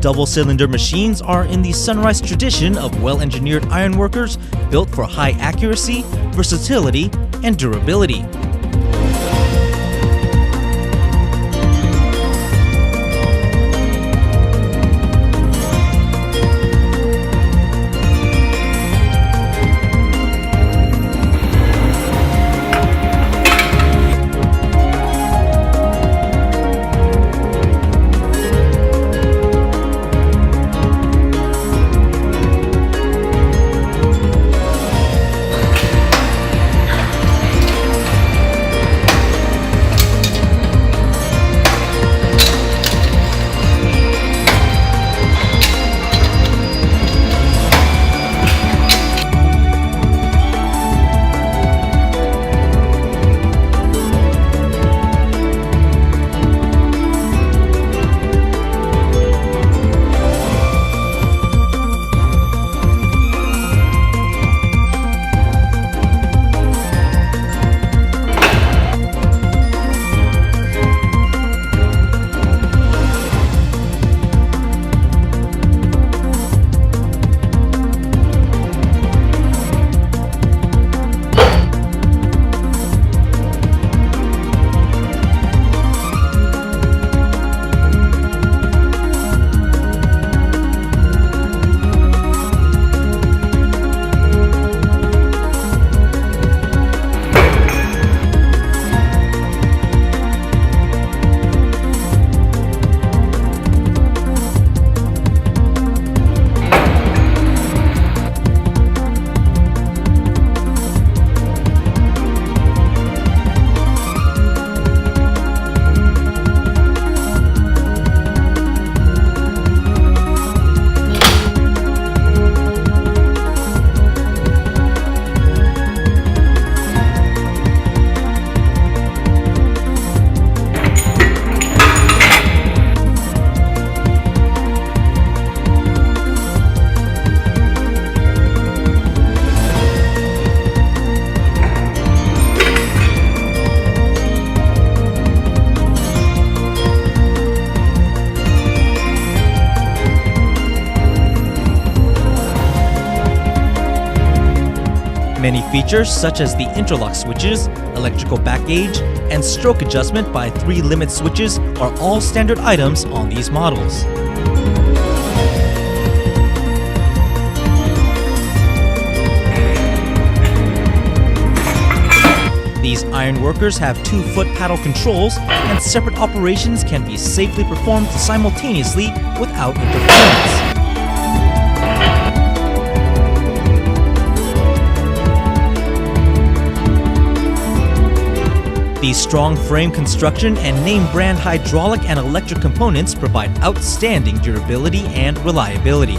Double cylinder machines are in the Sunrise tradition of well-engineered ironworkers built for high accuracy, versatility, and durability. Many features such as the interlock switches, electrical back gauge, and stroke adjustment by 3 limit switches are all standard items on these models. These ironworkers have 2-foot paddle controls, and separate operations can be safely performed simultaneously without interference. These strong frame construction and name brand hydraulic and electric components provide outstanding durability and reliability.